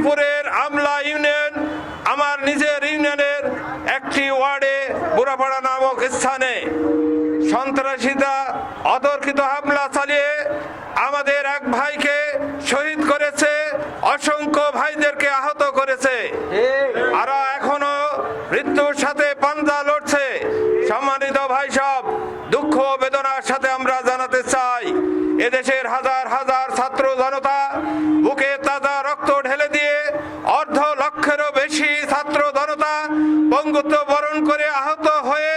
রংপুরের আমলা ইউনিয়ন, আমার নিজের ইউনিয়নের একটি ওয়ার্ডে বুড়াপাড়া নামক স্থানে সন্ত্রাসীরা অতর্কিত হামলা চালিয়ে আমাদের এক ভাইকে শহীদ করেছে, অসংখ্য ভাইদেরকে আহত করেছে। আর এখনো মৃত্যুর সাথে পাঞ্জা লড়ছে। সম্মানিত ভাই সব, দুঃখ বেদনার সাথে আমরা জানাতে চাই, এদেশের হাজার হাজার ছাত্র জনতা বুকে তাজা রক্ত ঢেলে দিয়ে অর্ধ লক্ষেরও বেশি ছাত্র জনতা পঙ্গুত্ব বরণ করে আহত হয়ে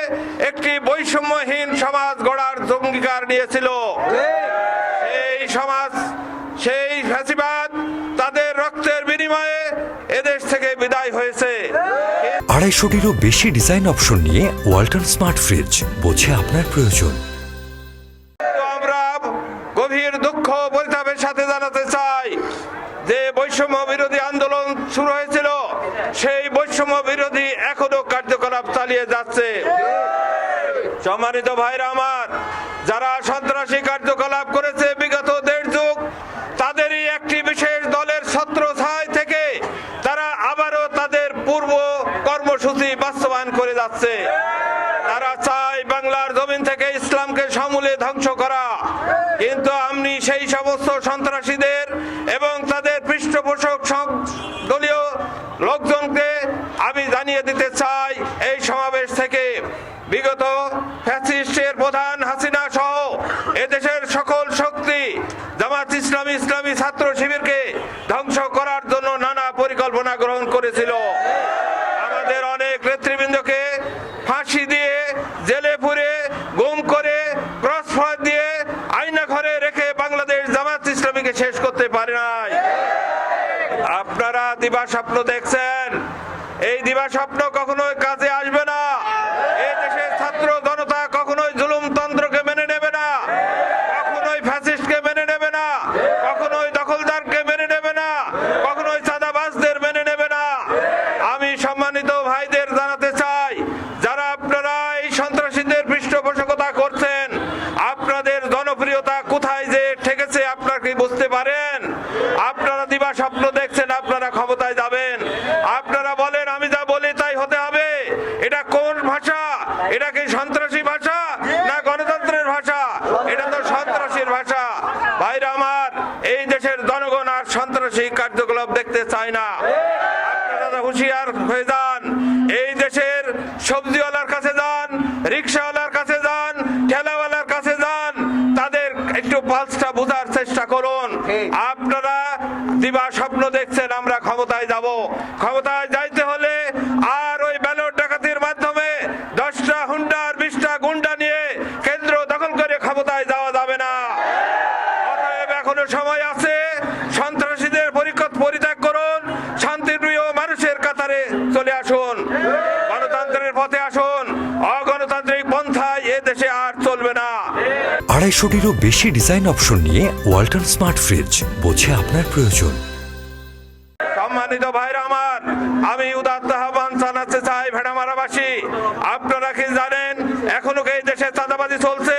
একটি বৈষম্যহীন সমাজ গড়ার অঙ্গীকার নিয়েছিল। এই সমাজ, সেই ফ্যাসিবাদ তাদের রক্তের বিনিময়ে এদেশ থেকে বিদায় হয়েছে। 250-টিরও বেশি ডিজাইন অপশন নিয়ে ওয়ালটন স্মার্ট ফ্রিজ, বোঝে আপনার প্রয়োজন। আমরা গভীর দুঃখ পরিতাপের সাথে জানাতে চাই যে বৈষম্য বিরোধী আন্দোলন শুরু হয়েছিল, সেই বৈষম্য বিরোধী এখনো কার্যকলাপ চালিয়ে যাচ্ছে। সম্মানিত ভাইরা আমার, যারা সন্ত্রাসী কার্যকলাপ করেছে বিগত 1.5 যুগ, তাদেরই একটি বিশেষ দলের ছত্রছায়া থেকে তারা আবারও তাদের পূর্ব কর্মসূচি বাস্তবায়ন করে যাচ্ছে। তারা চায় বাংলার জমিন থেকে ইসলামকে সমূলে ধ্বংস করা। কিন্তু আমি সেই সমস্ত সন্ত্রাসীদের এবং তাদের পৃষ্ঠপোষক দলীয় লোকজনকে আমি জানিয়ে দিতে চাই, এই সমাবেশ থেকে বিগত ফ্যাসিস্টের প্রধান হাসিনা সহ এদেশের সকল শক্তি জামাত ইসলামী, ইসলামী ছাত্র শিবিরকে ধ্বংস করার জন্য নানা পরিকল্পনা গ্রহণ করেছিল। আমাদের অনেক নেতৃবৃন্দকে ফাঁসি দিয়ে, জেলে পুরে, গুম করে, ক্রসফায়ার দিয়ে আয়না ঘরে রেখে বাংলাদেশ জামাত ইসলামীকে শেষ করতে পারে নাই। আপনারা দিবা স্বপ্ন দেখছেন, এই দিবা স্বপ্ন কখনোই কাজে আসবে না। এই দেশের ছাত্র জনতা কখনোই জুলুমতন্ত্রকে মেনে নেবে না, কখনোই ফ্যাসিস্টকে মেনে নেবে না, কখনোই দখলদারকে মেনে নেবে না, কখনোই চাঁদাবাজদের মেনে নেবে না। আমি সম্মানিত ভাইদের জানাতে চাই, যারা আপনারা এই সন্ত্রাসীদের পৃষ্ঠপোষকতা করছেন, আপনাদের জনপ্রিয়তা কোথায় যে ঠেকেছে আপনারা কি বুঝতে পারেন? আপনারা দিবা স্বপ্ন দেখছেন আপনারা ক্ষমতায় যাবেন, আপনারা বলেন আমি যা বলি তাই হতে হবে। এটা কোন ভাষা? এটা কি সন্ত্রাসী ভাষা না গণতন্ত্রের ভাষা? এটা তো সন্ত্রাসীর ভাষা। ভাইরা আমার, এই দেশের জনগণ আর সন্ত্রাসী কার্যকলাপ দেখতে চায় না। আপনারা হুঁশিয়ার হয়ে যান। এই দেশের সবজিওয়ালার কাছে যান, রিক্সাওয়ালার কাছে যান, ঠেলাওয়ালার কাছে যান, তাদের একটু পালসটা বোঝার চেষ্টা করুন। আপনারা দিবা স্বপ্ন দেখছেন আমরা ক্ষমতায় যাব। ক্ষমতায় যাইতে হলে আর ওই ব্যালট ডাকাতির মাধ্যমে 10টা হুন্ডা আর 20টা গুন্ডা নিয়ে কেন্দ্র দখল করে ক্ষমতায় যাওয়া যাবে না। অতএব এখনো সময় আছে, সন্ত্রাসীদের পরিত্যাগ করুন, শান্তিপ্রিয় মানুষের কাতারে চলে আসুন, গণতন্ত্রের পথে আসুন। অগণতান্ত্রিক পন্থায় এ দেশে আর চলবে না। 250-টিরও বেশি ডিজাইন অপশন নিয়ে ওয়ালটন স্মার্ট ফ্রিজ, বোঝে আপনার প্রয়োজন। সম্মানিত ভাইরা আমার, আমি উদাত্ত আহ্বান জানাতে চাই ভেড়ামারাবাসী, আপনারা কি জানেন এখনো এই দেশে চাঁদাবাজি চলছে,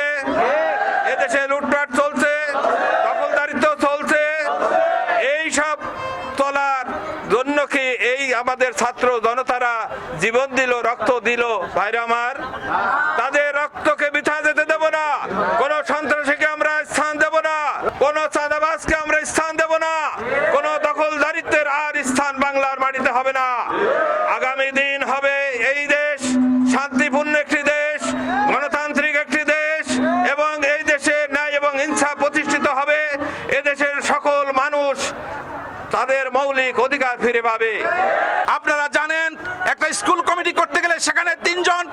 এদেশে লুটপাট চলছে, দখলদারিত্ব চলছে। এই সব চলার জন্য কি এই আমাদের ছাত্র জনতারা জীবন দিল, রক্ত দিল? ভাইরা আমার, তাদের রক্তকে বৃথা যেতে দেব না। কোন সন্ত্রাসীকে আমরা স্থান দেব না, কোন চাঁদাবাজকে আমরা স্থান দেব না, কোন দখলদারিত্বের আর স্থান বাংলার মাটিতে হবে না। আগামী দিন হবে এই দেশ শান্তিপূর্ণ একটি দেশ, গণতান্ত্রিক একটি দেশ, এবং এই দেশে ন্যায় এবং ইনসাফ প্রতিষ্ঠিত হবে। এদেশের সকল মানুষ তাদের মৌলিক অধিকার ফিরে পাবে। আপনারা জানেন, একটা স্কুল কমিটি করতে গেলে সেখানে 3 জন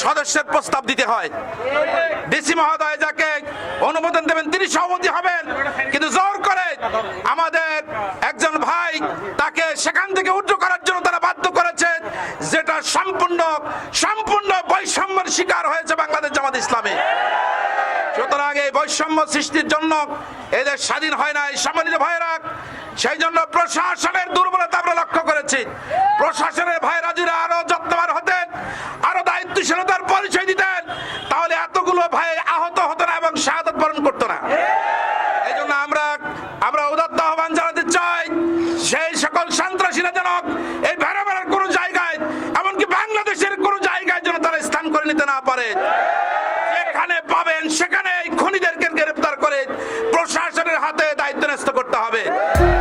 সদস্যের প্রস্তাব দিতে হয়। ডিসি মহোদয় যাকে অনুমোদন দেবেন তিনি সভাপতি হবেন, কিন্তু জোর করে আমাদের একজন ভাই তাকে সেখান থেকে উদ্ধার করার জন্য তারা বাধ্য করেছে, যেটা সম্পূর্ণ বৈষম্যের শিকার হয়েছে বাংলাদেশ জামাত ইসলামী। সুতরাং এই বৈষম্য সৃষ্টির জন্য এদের স্বাধীন হয় নাই সম্মানিত ভাইরা। সেই জন্য প্রশাসনের দুর্বলতা আমরা লক্ষ্য করেছি। প্রশাসনের ভাইরা যদি আরো যত্নবান হতেন, আরো দায়িত্বশীলতার পরিচয় দিতেন, তাহলে এতগুলো ভাই আহত হতো না এবং শাহাদাত বরণ করতো না। এই জন্য আমরা উদাত্ত আহ্বান জানাতে চাই সেই সকল শান্ত হবে